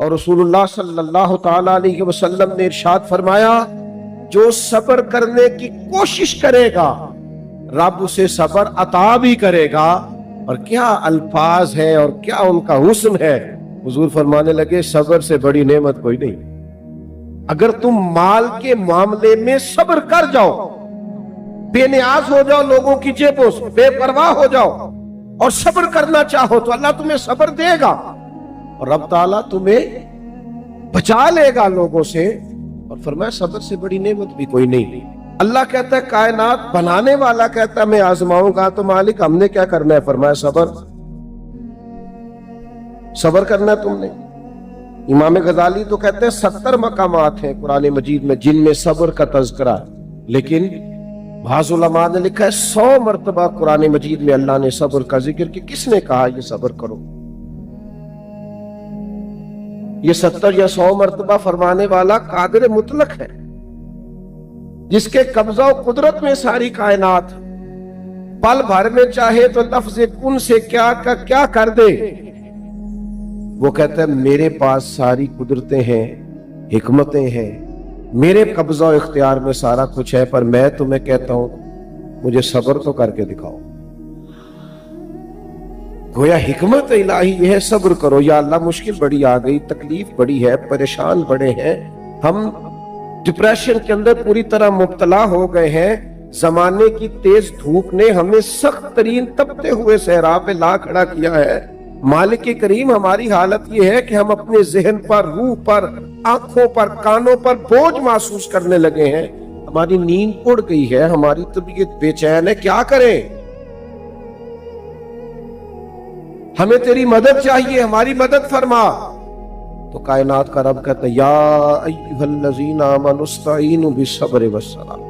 اور رسول اللہ صلی اللہ تعالی علیہ وسلم نے ارشاد فرمایا جو صبر کرنے کی کوشش کرے گا رب اسے صبر عطا بھی کرے گا. اور کیا الفاظ ہے اور کیا ان کا حسن ہے. حضور فرمانے لگے صبر سے بڑی نعمت کوئی نہیں. اگر تم مال کے معاملے میں صبر کر جاؤ, بے نیاز ہو جاؤ لوگوں کی جیبوں سے, بے پرواہ ہو جاؤ اور صبر کرنا چاہو تو اللہ تمہیں صبر دے گا اور رب تعالیٰ تمہیں بچا لے گا لوگوں سے. اور فرمایا صبر سے بڑی نعمت بھی کوئی نہیں. اللہ کہتا ہے کائنات بنانے والا کہتا ہے میں آزماؤں گا تو مالک ہم نے کیا کرنا ہے. فرمایا صبر کرنا ہے تم نے. امام غزالی تو کہتے ہیں 70 مقامات ہیں قرآن مجید میں جن میں صبر کا تذکرہ ہے, لیکن بعض علماء نے لکھا ہے 100 مرتبہ قرآن مجید میں اللہ نے صبر کا ذکر کہ کس نے کہا یہ صبر کرو. یہ 70 یا 100 مرتبہ فرمانے والا قادر مطلق ہے جس کے قبضہ و قدرت میں ساری کائنات. پل بھر میں چاہے تو لفظ کن سے کیا کا کیا کر دے. وہ کہتا ہے میرے پاس ساری قدرتیں ہیں, حکمتیں ہیں, میرے قبضہ و اختیار میں سارا کچھ ہے, پر میں تمہیں کہتا ہوں مجھے صبر تو کر کے دکھاؤ. گویا حکمت الہی یہ ہے صبر کرو. یا اللہ مشکل بڑی آ گئی, تکلیف بڑی ہے, پریشان بڑے ہیں, ہم ڈپریشن کے اندر پوری طرح مبتلا ہو گئے ہیں. زمانے کی تیز دھوپ نے ہمیں سخت ترین تپتے ہوئے صحرا پہ لا کھڑا کیا ہے. مالک کریم ہماری حالت یہ ہے کہ ہم اپنے ذہن پر, روح پر, آنکھوں پر, کانوں پر بوجھ محسوس کرنے لگے ہیں. ہماری نیند اڑ گئی ہے, ہماری طبیعت بے چین ہے. کیا کریں؟ ہمیں تیری مدد چاہیے, ہماری مدد فرما. تو کائنات کا رب کہتا ہے یا ایھا الذین آمنوا استعینوا بالصبر والصلاۃ.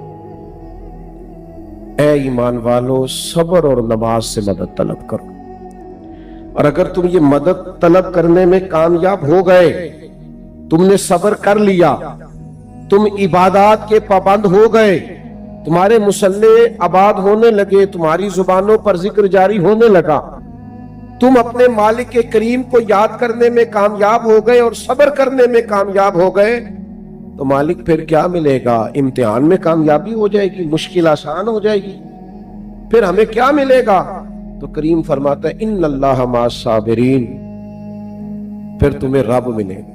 اے ایمان والو صبر اور نماز سے مدد طلب کرو. اور اگر تم یہ مدد طلب کرنے میں کامیاب ہو گئے, تم نے صبر کر لیا, تم عبادات کے پابند ہو گئے, تمہارے مصلے آباد ہونے لگے, تمہاری زبانوں پر ذکر جاری ہونے لگا, تم اپنے مالک کریم کو یاد کرنے میں کامیاب ہو گئے اور صبر کرنے میں کامیاب ہو گئے, تو مالک پھر کیا ملے گا؟ امتحان میں کامیابی ہو جائے گی, مشکل آسان ہو جائے گی. پھر ہمیں کیا ملے گا؟ تو کریم فرماتا ہے ان اللہ مع الصابرین. پھر تمہیں رب ملے گا.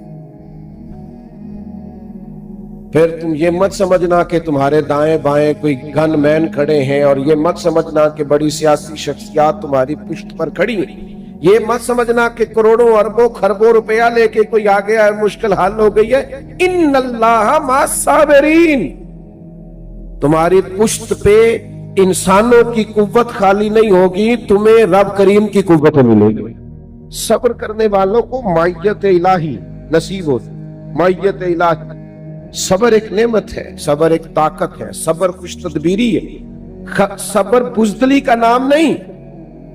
پھر تم یہ مت سمجھنا کہ تمہارے دائیں بائیں کوئی گن مین کھڑے ہیں, اور یہ مت سمجھنا کہ بڑی سیاسی شخصیات تمہاری پشت پر کھڑی ہیں. یہ مت سمجھنا کہ کروڑوں اربوں خربوں روپیہ لے کے کوئی آ گیا ہے, مشکل حل ہو گئی ہے. ان اللہ مع الصابرین. تمہاری پشت پہ انسانوں کی قوت خالی نہیں ہوگی, تمہیں رب کریم کی قوت ملے گی. صبر کرنے والوں کو معیت الہی نصیب ہوتی. معیت الہی. صبر ایک نعمت ہے, صبر ایک طاقت ہے, صبر خوش تدبیری ہے. صبر بزدلی کا نام نہیں.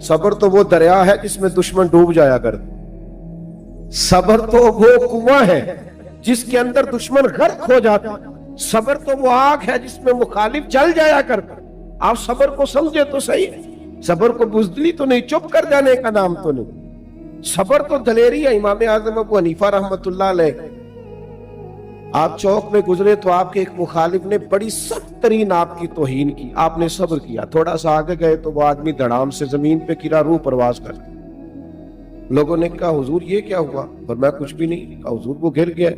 صبر تو وہ دریا ہے جس میں دشمن ڈوب جایا کرتا. صبر تو وہ کنواں ہے جس کے اندر دشمن غرق ہو جاتا. صبر تو وہ آگ ہے جس میں مخالف جل جایا کرتا. آپ صبر کو سمجھے تو صحیح. صبر کو بزدلی تو نہیں, چپ کر جانے کا نام تو نہیں. صبر تو دلیری ہے. امام اعظم ابو حنیفہ رحمۃ اللہ علیہ, آپ چوک میں گزرے تو آپ کے ایک مخالف نے بڑی سخت ترین آپ کی توہین کی. آپ نے صبر کیا. تھوڑا سا آگے گئے تو وہ آدمی دھڑام سے زمین پہ گرا, روح پرواز کر گیا. لوگوں نے کہا حضور یہ کیا ہوا؟ فرمایا کچھ بھی نہیں. کہا حضور وہ گر گیا.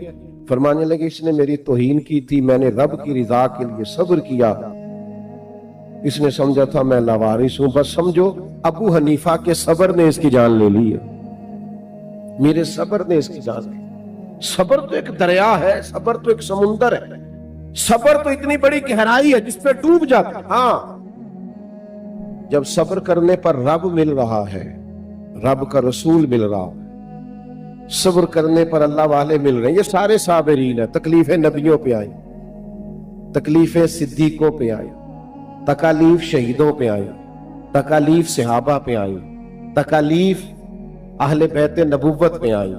فرمانے لگے اس نے میری توہین کی تھی, میں نے رب کی رضا کے لیے صبر کیا. اس نے سمجھا تھا میں لاوارث ہوں. بس سمجھو ابو حنیفہ کے صبر نے اس کی جان لے لی ہے. میرے صبر نے اس کی جان لی. صبر تو ایک دریا ہے, صبر تو ایک سمندر ہے, صبر تو اتنی بڑی گہرائی ہے جس پہ ڈوب جاتا. ہاں جب صبر کرنے پر رب مل رہا ہے, رب کا رسول مل رہا ہے, صبر کرنے پر اللہ والے مل رہے ہیں. یہ سارے صابرین ہیں. تکلیفیں نبیوں پہ آئی, تکلیفیں صدیقوں پہ آئی, تکالیف شہیدوں پہ آئی, تکالیف صحابہ پہ آئی, تکالیف اہل بیت نبوت پہ آئی.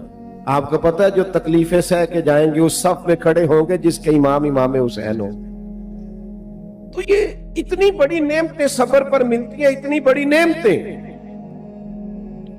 آپ کو پتہ ہے جو تکلیفیں سہ کے جائیں گے اس صف میں کھڑے ہوں گے جس کے امام حسین ہوں. تو یہ اتنی بڑی نعمتیں صبر پر ملتی ہیں, اتنی بڑی نعمتیں.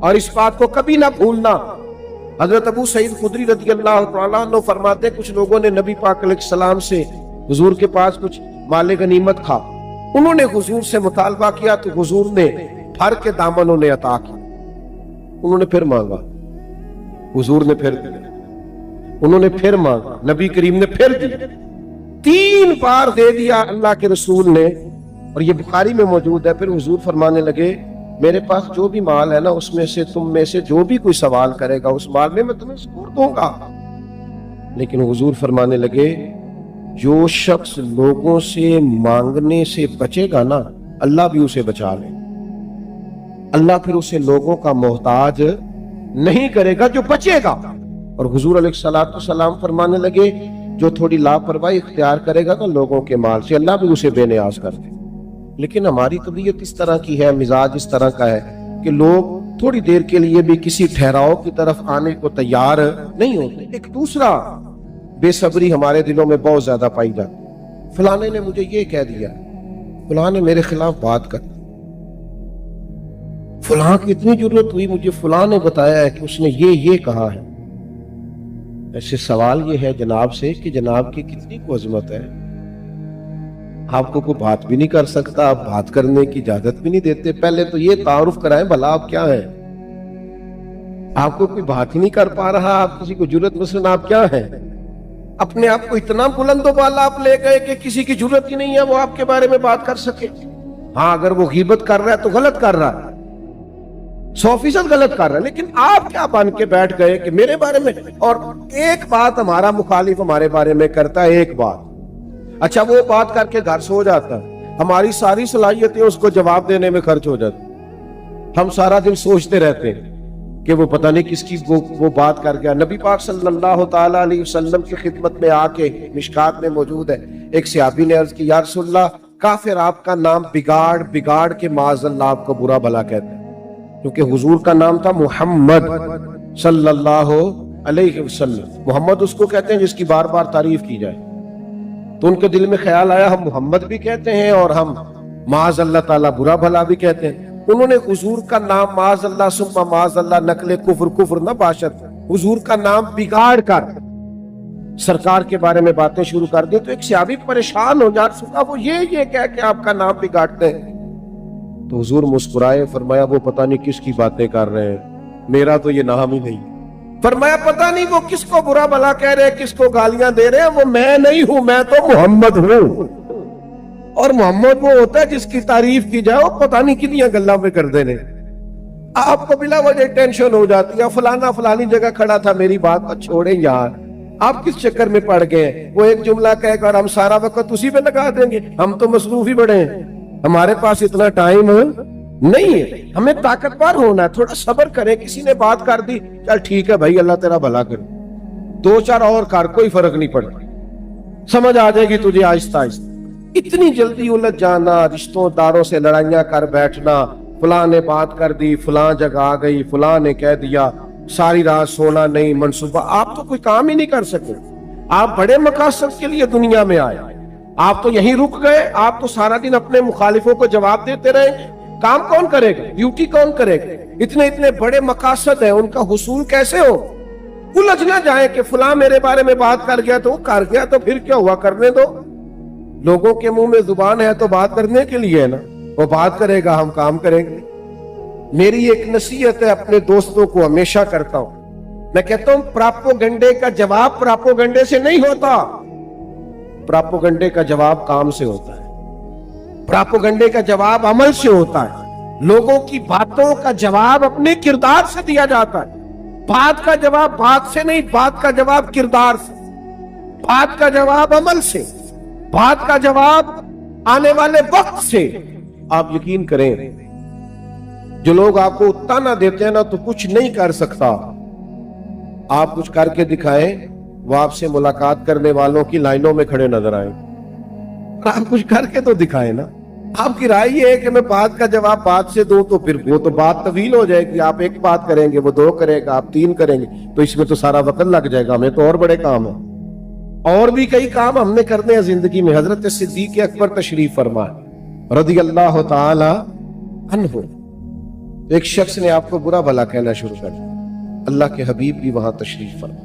اور اس بات کو کبھی نہ بھولنا۔ حضرت ابو سعید خدری رضی اللہ تعالیٰ عنہ فرماتے ہیں کچھ لوگوں نے نبی پاک علیہ السلام سے حضور کے پاس کچھ مال غنیمت تھا، انہوں نے حضور سے مطالبہ کیا تو حضور نے بھر کے دامن انہیں عطا کیا۔ انہوں نے پھر مانگا، حضور نے پھر دیا، انہوں نے پھر مانگا، نبی کریم نے پھر دیا، 3 بار دے دیا اللہ کے رسول نے، اور یہ بخاری میں موجود ہے۔ پھر حضور فرمانے لگے میرے پاس جو بھی مال ہے نا، اس میں سے تم میں سے جو بھی کوئی سوال کرے گا اس مال میں تمہیں ضرور دوں گا۔ لیکن حضور فرمانے لگے جو شخص لوگوں سے مانگنے سے بچے گا نا، اللہ بھی اسے بچا لے، اللہ پھر اسے لوگوں کا محتاج نہیں کرے گا جو بچے گا۔ اور حضور علیہ السلام فرمانے لگے جو تھوڑی لاپرواہی اختیار کرے گا نا لوگوں کے مال سے، اللہ بھی اسے بے نیاز کر دے۔ لیکن ہماری طبیعت اس طرح کی ہے، مزاج اس طرح کا ہے کہ لوگ تھوڑی دیر کے لیے بھی کسی ٹھہراؤ کی طرف آنے کو تیار نہیں ہوتے۔ ایک دوسرا بے صبری ہمارے دلوں میں بہت زیادہ پائی جاتی، فلانے نے مجھے یہ کہہ دیا، فلاں نے میرے خلاف بات کر دی، فلاں کی اتنی ضرورت ہوئی، مجھے فلاں نے بتایا ہے کہ اس نے یہ کہا ہے۔ ایسے سوال یہ ہے جناب سے کہ جناب کی کتنی کو عظمت ہے، آپ کو کوئی بات بھی نہیں کر سکتا، آپ بات کرنے کی اجازت بھی نہیں دیتے۔ پہلے تو یہ تعارف کرائیں بھلا آپ کیا ہیں، آپ کو کوئی بات ہی نہیں کر پا رہا، آپ کسی کو جرأت، مثلا آپ کیا ہیں، اپنے آپ کو اتنا بلند و بالا آپ لے گئے کہ کسی کی جرأت ہی نہیں ہے وہ آپ کے بارے میں بات کر سکے۔ ہاں اگر وہ غیبت کر رہا ہے تو غلط کر رہا ہے، 100% غلط کر رہا ہے، لیکن آپ کیا بن کے بیٹھ گئے کہ میرے بارے میں، اور ایک بات ہمارا مخالف ہمارے بارے میں کرتا ہے، ایک بات، اچھا وہ بات کر کے گھر سو جاتا ہے، ہماری ساری صلاحیتیں اس کو جواب دینے میں خرچ ہو جاتی، ہم سارا دن سوچتے رہتے ہیں کہ وہ پتہ نہیں کس کی وہ بات کر گیا۔ نبی پاک صلی اللہ تعالیٰ علیہ وسلم کی خدمت میں آ کے مشکات میں موجود ہے، ایک صحابی نے عرض کی یا رسول اللہ کافر آپ کا نام بگاڑ کے معاذ اللہ آپ کو برا بھلا کہتے ہیں، کیونکہ حضور کا نام تھا محمد صلی اللہ علیہ وسلم، محمد اس کو کہتے ہیں جس کی بار بار تعریف کی جائے، تو ان کے دل میں خیال آیا ہم محمد بھی کہتے ہیں اور ہم معاذ اللہ تعالیٰ برا بھلا بھی کہتے ہیں۔ انہوں نے حضور کا نام معاذ اللہ ثم معاذ اللہ نقل کفر نہ باشد، حضور کا نام بگاڑ کر سرکار کے بارے میں باتیں شروع کر دی، تو ایک صحابی پریشان ہو جاتا، وہ یہ کہہ کے آپ کا نام بگاڑتے ہیں، تو حضور مسکرائے، فرمایا وہ پتہ نہیں کس کی باتیں کر رہے ہیں، میرا تو یہ نام ہی نہیں، فرمایا پتہ نہیں وہ کس کو برا بھلا کہہ رہے ہیں، کس کو گالیاں دے رہے ہیں، وہ میں نہیں ہوں، میں تو محمد ہوں، اور محمد وہ ہوتا ہے جس کی تعریف کی جائے وہ پتہ نہیں کتنی گلاں پہ کر دینے۔ آپ کو بلا وجہ ٹینشن ہو جاتی ہے، فلانا فلانی جگہ کھڑا تھا، میری بات کو چھوڑیں یار، آپ کس چکر میں پڑ گئے، وہ ایک جملہ کہے گا اور ہم سارا وقت اسی پہ لگا دیں گے، ہم تو مصروف ہی بڑے ہیں، ہمارے پاس اتنا ٹائم نہیں ہے، ہمیں طاقتور ہونا ہے، تھوڑا صبر کریں، کسی نے بات کر دی چل ٹھیک ہے بھائی اللہ تیرا بھلا کرے، 2-4 اور کر، کوئی فرق نہیں پڑتا، سمجھ آ جائے گی تجھے آہستہ آہستہ۔ اتنی جلدی الجھ جانا، رشتوں داروں سے لڑائیاں کر بیٹھنا، فلاں نے بات کر دی، فلاں جگہ آ گئی، فلاں نے کہہ دیا، ساری رات سونا نہیں، منصوبہ، آپ تو کوئی کام ہی نہیں کر سکے، آپ بڑے مقاصد کے لیے دنیا میں آئے، آپ تو یہیں رک گئے، آپ تو سارا دن اپنے مخالفوں کو جواب دیتے رہے، کام کون کرے گا، ڈیوٹی کون کرے گا، اتنے بڑے مقاصد ہیں، ان کا حصول کیسے ہو؟ الجھ نہ جائے کہ فلاں میرے بارے میں بات کر گیا تو وہ کر گیا تو پھر کیا ہوا، کرنے دو، لوگوں کے منہ میں زبان ہے تو بات کرنے کے لیے ہے نا، وہ بات کرے گا ہم کام کریں گے۔ میری ایک نصیحت ہے اپنے دوستوں کو ہمیشہ کرتا ہوں، میں کہتا ہوں پراپوگنڈے کا جواب پراپوگنڈے سے نہیں ہوتا، پراپوگنڈے کا جواب کام سے ہوتا ہے، پراپوگنڈے کا جواب عمل سے ہوتا ہے، لوگوں کی باتوں کا جواب اپنے کردار سے دیا جاتا ہے، بات کا جواب بات سے نہیں، بات کا جواب کردار سے، بات کا جواب عمل سے، بات کا جواب آنے والے وقت سے۔ آپ یقین کریں جو لوگ آپ کو تانا دیتے ہیں نا تو کچھ نہیں کر سکتا، آپ کچھ کر کے دکھائیں، وہ آپ سے ملاقات کرنے والوں کی لائنوں میں کھڑے نظر آئیں، آپ کچھ کر کے تو دکھائیں نا۔ آپ کی رائے یہ ہے کہ میں بات کا جواب بات سے دوں تو پھر وہ تو بات طویل ہو جائے گی، آپ ایک بات کریں گے، وہ 2 کرے گا، آپ 3 کریں گے، تو اس میں تو سارا وقت لگ جائے گا، ہمیں تو اور بڑے کام ہیں، اور بھی کئی کام ہم نے کرنے ہیں زندگی میں۔ حضرت صدیق اکبر تشریف فرمائے رضی اللہ تعالی عنہ، تو ایک شخص نے آپ کو برا بھلا کہنا شروع کر دیا. اللہ کے حبیب بھی وہاں تشریف فرما.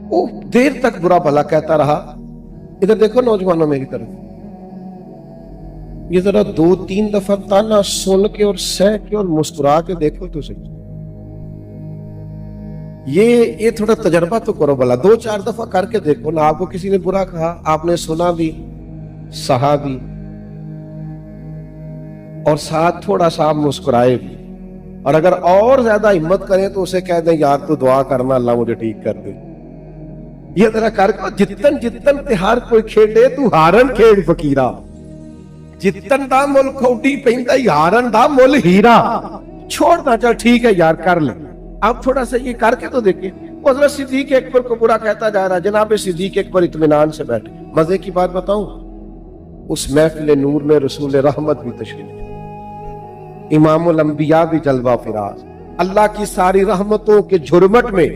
وہ دیر تک برا بھلا کہتا رہا. ادھر دیکھو نوجوانوں میری طرف, یہ ذرا 2-3 دفعہ تانا سن کے اور سہ کے اور مسکرا کے دیکھو تو صحیح. یہ تھوڑا تجربہ تو کرو بھلا, 2-4 دفعہ کر کے دیکھو نا. آپ کو کسی نے برا کہا, آپ نے سنا بھی, سہا بھی, اور ساتھ تھوڑا سا مسکرائے بھی. اور اگر اور زیادہ ہمت کریں تو اسے کہہ دیں یار تو دعا کرنا اللہ مجھے ٹھیک کر دے. یہ ذرا کر کے جتن تہار کوئی کھیڈے تو ہارن کھیڈ فقیرا, جتن دا مل کھوٹی پیندا ہارن دا مل ہیرا. چھوڑنا چل ٹھیک ہے یار کر لے. آپ تھوڑا سا یہ کر کے تو دیکھیں. حضرت صدیق اکبر کو برا کہتا جا رہا. جناب صدیق اکبر اطمینان سے بیٹھے. مزے کی بات بتاؤں, اس محفل نور میں رسول رحمت بھی تشریف, امام الانبیاء بھی جلوہ فراز, اللہ کی ساری رحمتوں کے جھرمٹ میں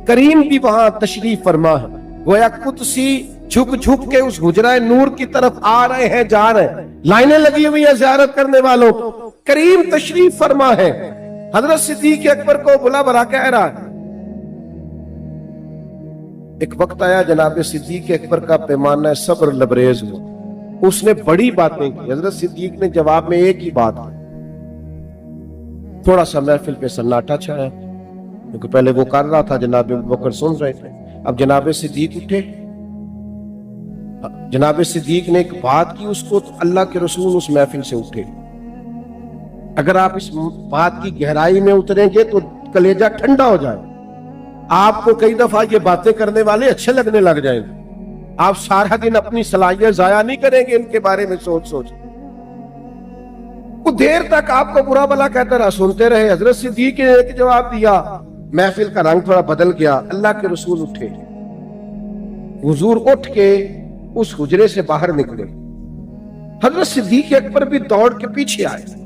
کریم بھی وہاں تشریف فرما ہے. گویا قدسی جھک جھک کے اس حجرہ نور کی طرف آ رہے ہیں, جا رہے ہیں. لائنیں لگی ہوئی ہیں زیارت کرنے والوں, کریم تشریف فرما ہے. حضرت صدیق اکبر کو بلا بلا کہہ رہا ہے. ایک وقت آیا جناب صدیق اکبر کا پیمانہ صبر لبریز ہوا. اس نے بڑی باتیں کی. حضرت صدیق نے جواب میں ایک ہی بات کی. تھوڑا سا محفل پہ سناٹا چھایا, کیونکہ پہلے وہ کر رہا تھا, جناب ابوبکر سن رہے تھے. اب جناب صدیق اٹھے. جناب صدیق نے ایک بات کی, اس کو اللہ کے رسول اس محفل سے اٹھے. اگر آپ اس بات کی گہرائی میں اتریں گے تو کلیجہ ٹھنڈا ہو جائے. آپ کو کئی دفعہ یہ باتیں کرنے والے اچھے لگنے لگ جائیں گے. آپ سارا دن اپنی صلاحیت ضائع نہیں کریں گے ان کے بارے میں سوچ. وہ دیر تک آپ کو برا بھلا کہتا رہا, سنتے رہے. حضرت صدیق نے ایک جواب دیا. محفل کا رنگ تھوڑا بدل گیا. اللہ کے رسول اٹھے. حضور اٹھ کے اس حجرے سے باہر نکلے. حضرت صدیق اکبر بھی دوڑ کے پیچھے آئے.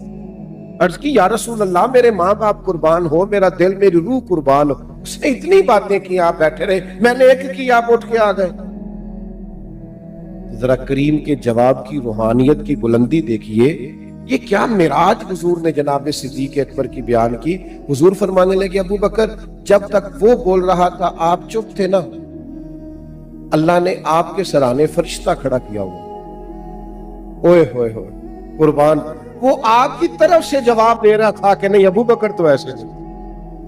عرض کی یا رسول اللہ, میرے ماں باپ قربان ہو, میرا دل میری روح قربان ہو. اس نے اتنی باتیں کی, آپ بیٹھے رہے, میں نے ایک کی, آپ اٹھ کے آ گئے. ذرا کریم کے جواب کی روحانیت کی بلندی دیکھیے. یہ کیا معراج حضور نے جناب صدیق اکبر کی بیان کی. حضور فرمانے لگے ابو بکر, جب تک وہ بول رہا تھا آپ چپ تھے نا, اللہ نے آپ کے سرانے فرشتہ کھڑا کیا ہوا. اوئے ہوئے ہوئے قربان, وہ آپ کی طرف سے جواب دے رہا تھا کہ نہیں ابو بکر تو ایسے نہیں,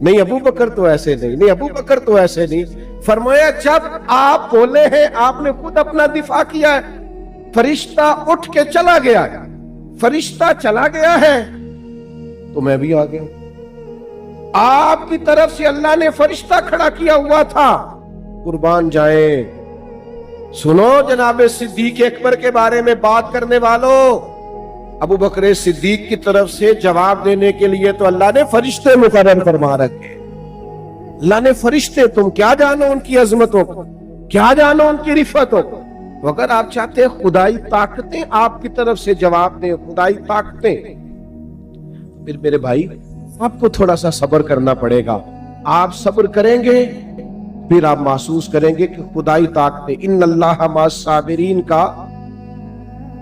نہیں ابو بکر تو ایسے نہیں, نہیں ابو بکر تو ایسے نہیں. فرمایا جب آپ بولے ہیں, آپ نے خود اپنا دفاع کیا ہے. فرشتہ اٹھ کے چلا گیا ہے, فرشتہ چلا گیا ہے تو میں بھی آ گیا. آپ کی طرف سے اللہ نے فرشتہ کھڑا کیا ہوا تھا. قربان جائیں. سنو جناب صدیق اکبر کے بارے میں بات کرنے والوں, ابو بکر صدیق کی طرف سے جواب دینے کے لیے تو اللہ نے فرشتے مقرر فرما رکھے. اللہ نے فرشتے, تم کیا جانو ان کی عظمتوں کو, کیا جانو ان کی رفتوں کو. اگر آپ چاہتے ہیں خدائی طاقتیں آپ کی طرف سے جواب دیں, خدائی طاقتیں, پھر میرے بھائی آپ کو تھوڑا سا صبر کرنا پڑے گا. آپ صبر کریں گے پھر آپ محسوس کریں گے کہ خدائی طاقتیں, ان اللہ مع الصابرین کا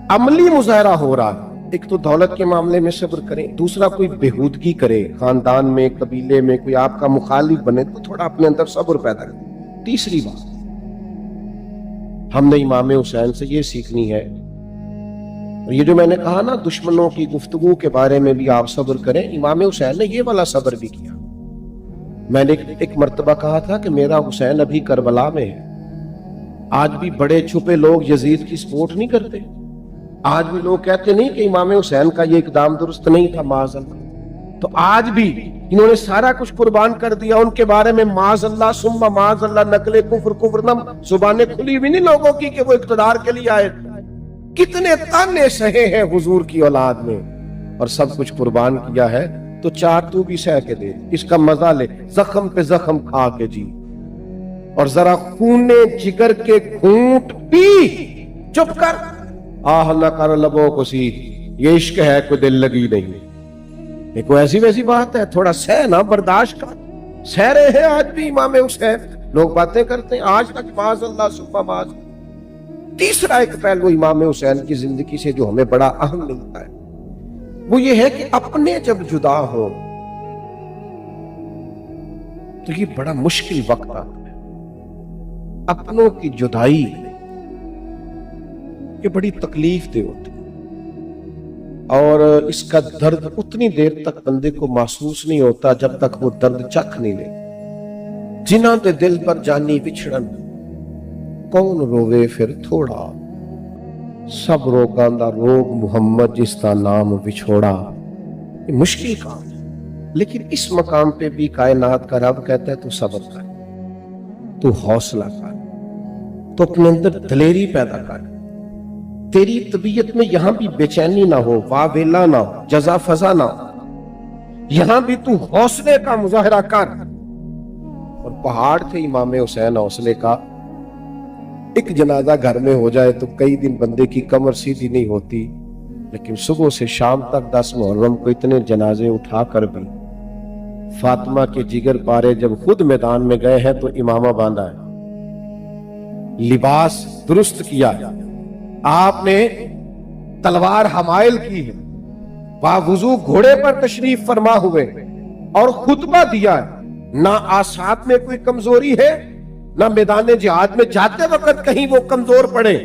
عملی مظاہرہ ہو رہا ہے. ایک تو دولت کے معاملے میں صبر کریں, دوسرا کوئی بےہودگی کرے خاندان میں, قبیلے میں, کوئی آپ کا مخالف بنے تو تھوڑا اپنے اندر صبر پیدا کریں. تیسری بات ہم نے امام حسین سے یہ سیکھنی ہے, اور یہ جو میں نے کہا نا دشمنوں کی گفتگو کے بارے میں بھی آپ صبر کریں, امام حسین نے یہ والا صبر بھی کیا. میں نے ایک مرتبہ کہا تھا کہ میرا حسین ابھی کربلا میں ہے. آج بھی بڑے چھپے لوگ یزید کی سپورٹ نہیں کرتے. آج بھی لوگ کہتے نہیں کہ امام حسین کا یہ اقدام درست نہیں تھا, معاذ اللہ. تو آج بھی انہوں نے سارا کچھ قربان کر دیا, ان کے بارے میں معاذ اللہ ثم معاذ اللہ نقل کفر نم زبانیں کھلی ہوئی نہیں لوگوں کی کہ وہ اقتدار کے لیے آئے. کتنے تانے سہے ہیں حضور کی اولاد میں, اور سب کچھ قربان کیا ہے. تو 4 تو بھی سہ کے دے, اس کا مزہ لے, زخم پہ زخم کھا کے جی, اور ذرا خون جگر کے گھونٹ پی, چپ کر, آہ نہ کر لبوں کو سی, یہ عشق ہے کوئی دل لگی نہیں. یہ کوئی ایسی ویسی بات ہے, تھوڑا سہ نا, برداشت کر. سہ رہے ہیں آج بھی امام حسین, لوگ باتیں کرتے ہیں آج تک معاذ اللہ ثم معاذ. تیسرا ایک پہلو امام حسین کی زندگی سے جو ہمیں بڑا اہم ملتا ہے, وہ یہ ہے کہ اپنے جب جدا ہو تو یہ بڑا مشکل وقت آتا ہے. اپنوں کی جدائی یہ بڑی تکلیف دہ ہوتی ہے، اور اس کا درد اتنی دیر تک بندے کو محسوس نہیں ہوتا جب تک وہ درد چکھ نہیں لے. جنہاں دے دل پر جانی بچھڑن کون روے پھر تھوڑا، سب روگاں دا روگ محمد جس کا نام بچھوڑا. یہ مشکل کام ہے، لیکن اس مقام پہ بھی کائنات کا رب کہتا ہے تو صبر کر، تو حوصلہ کر، تو اپنے اندر دلیری پیدا کر. تیری طبیعت میں یہاں بھی بے چینی نہ ہو، واویلا نہ ہو، جزا فضا نہ ہو. یہاں بھی تو حوصلے کا مظاہرہ کر. اور پہاڑ تھے امام حسین حوصلے کا. ایک جنازہ گھر میں ہو جائے تو کئی دن بندے کی کمر سیدھی نہیں ہوتی، لیکن صبح سے شام تک 10 محرم کو اتنے جنازے اٹھا کر بھی فاطمہ کے جگر پارے جب خود میدان میں گئے ہیں تو امامہ باندھا ہے، لباس درست کیا ہے، آپ نے تلوار حمائل کی ہے، باوضو گھوڑے پر تشریف فرما ہوئے اور خطبہ دیا ہے. نہ آسات میں کوئی کمزوری ہے، نہ میدان جہاد میں جاتے وقت کہیں وہ کمزور پڑے.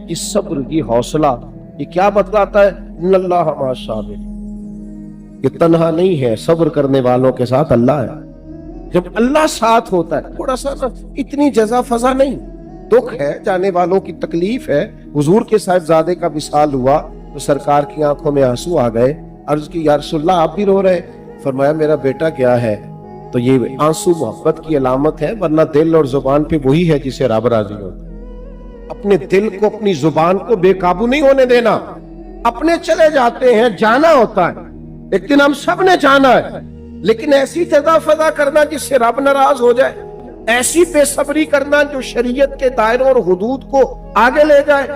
اس صبر کی حوصلہ یہ کیا بتلاتا ہے؟ ان اللہ مع الصابرین. یہ تنہا نہیں ہے، صبر کرنے والوں کے ساتھ اللہ ہے. جب اللہ ساتھ ہوتا ہے تھوڑا سا نا اتنی جزا فضا نہیں، دکھ ہے، جانے والوں کی تکلیف ہے. حضور کے صاحبزادے کا وصال ہوا تو سرکار کی آنکھوں میں آنسو آ گئے. عرض کی یا رسول اللہ آپ بھی رو رہے؟ فرمایا میرا بیٹا گیا ہے تو یہ آنسو محبت کی علامت ہے، ورنہ دل اور زبان پہ وہی ہے جسے رب راضی ہوتا ہے. اپنے دل کو اپنی زبان کو بے قابو نہیں ہونے دینا. اپنے چلے جاتے ہیں، جانا ہوتا ہے، ایک دن ہم سب نے جانا ہے، لیکن ایسی جزا فضا کرنا جس سے رب ناراض ہو جائے، ایسی بے صبری کرنا جو شریعت کے دائروں اور حدود کو آگے لے جائے،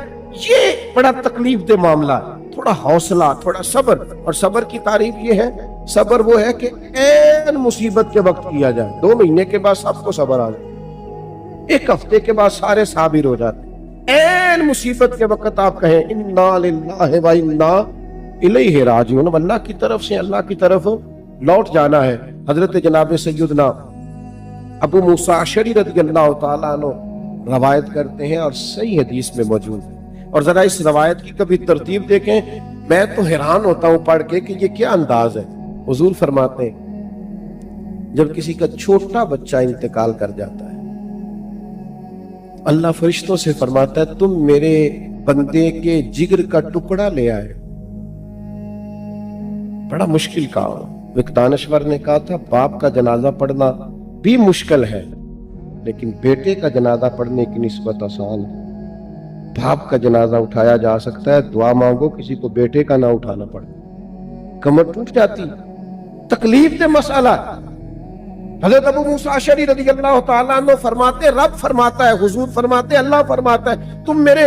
یہ بڑا تکلیف دہ معاملہ ہے. تھوڑا حوصلہ، تھوڑا صبر. اور صبر کی تعریف یہ ہے، صبر وہ ہے کہ این مصیبت کے وقت کیا جائے. 2 مہینے کے بعد سب کو صبر آ جائے، 1 ہفتے کے بعد سارے صابر ہو جاتے. این مصیبت کے وقت آپ کہیں انا للہ و انا الیہ راجعون، اللہ کی طرف سے اللہ کی طرف لوٹ جانا ہے. حضرت جناب سیدنا ابو موسیٰ اشعری رضی اللہ تعالیٰ عنہ روایت کرتے ہیں اور صحیح حدیث میں موجود ہے. اور ذرا اس روایت کی کبھی ترتیب دیکھیں، میں تو حیران ہوتا ہوں پڑھ کے کہ یہ کیا انداز ہے. حضور فرماتے ہیں جب کسی کا چھوٹا بچہ انتقال کر جاتا ہے، اللہ فرشتوں سے فرماتا ہے تم میرے بندے کے جگر کا ٹکڑا لے آئے. بڑا مشکل کام. ایک دانشور نے کہا تھا باپ کا جنازہ پڑھنا بھی مشکل ہے، لیکن بیٹے کا جنازہ پڑھنے کی نسبت آسان ہے. باپ کا جنازہ اٹھایا جا سکتا ہے، دعا مانگو کسی کو بیٹے کا نہ اٹھانا پڑے. کمر ٹوٹ جاتی، تکلیف دہ مسئلہ. حضرت ابو موسیٰ اشعری رضی اللہ تعالیٰ عنہ فرماتے، رب فرماتا ہے، حضور فرماتے، اللہ فرماتا ہے تم میرے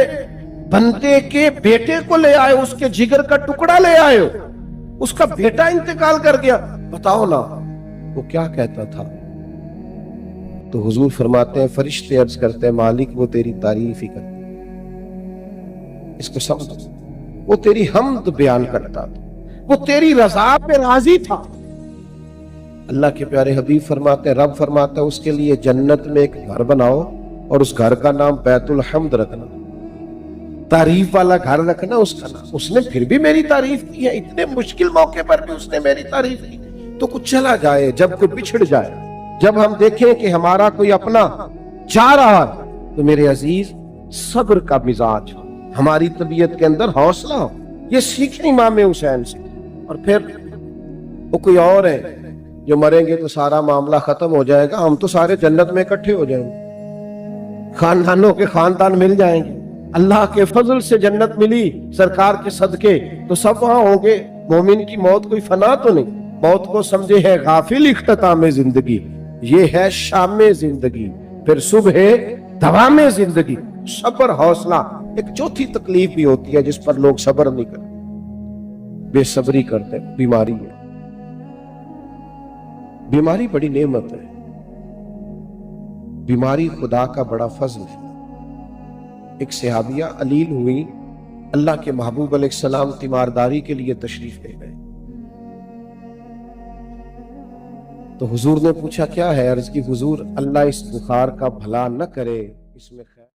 بندے کے بیٹے کو لے آئے، اس کے جگر کا ٹکڑا لے آئے ہو. اس کا بیٹا انتقال کر گیا، بتاؤ نا وہ کیا کہتا تھا؟ تو حضور فرماتے ہیں فرشتے عرض کرتے ہیں مالک وہ تیری تعریف ہی کرتے. اس کو سمجھ، وہ تیری حمد بیان کرتا تھا، وہ تیری رضا پہ راضی تھا. اللہ کے پیارے حبیب فرماتے ہیں، رب فرماتا ہے اس کے لیے جنت میں ایک گھر بناؤ اور اس گھر کا نام بیت الحمد رکھنا، تعریف والا گھر رکھنا اس کا نام. اس نے پھر بھی میری تعریف کی ہے، اتنے مشکل موقع پر بھی اس نے میری تعریف کی. تو کچھ چلا جائے، جب کوئی بچھڑ جائے، جب ہم دیکھیں کہ ہمارا کوئی اپنا جا رہا ہے، تو میرے عزیز صبر کا مزاج ہو، ہماری طبیعت کے اندر حوصلہ ہو. یہ سیکھیں امام حسین سے. اور پھر وہ کوئی اور ہے جو مریں گے تو سارا معاملہ ختم ہو جائے گا، ہم تو سارے جنت میں اکٹھے ہو جائیں گے، خاندانوں کے خاندان مل جائیں گے. اللہ کے فضل سے جنت ملی سرکار کے صدقے تو سب وہاں ہوں گے. مومن کی موت کوئی فنا تو نہیں. موت کو سمجھے ہے غافل اختتام زندگی، یہ ہے شام زندگی، پھر صبح دوام زندگی. صبر حوصلہ. ایک چوتھی تکلیف بھی ہوتی ہے جس پر لوگ صبر نہیں کرتے، بے صبری کرتے، بیماری ہے. بیماری بڑی نعمت ہے، بیماری خدا کا بڑا فضل ہے. ایک صحابیہ علیل ہوئی، اللہ کے محبوب علیہ السلام تیمارداری کے لیے تشریف لے گئے. تو حضور نے پوچھا کیا ہے؟ عرض کی حضور اللہ اس بخار کا بھلا نہ کرے، اس میں خیر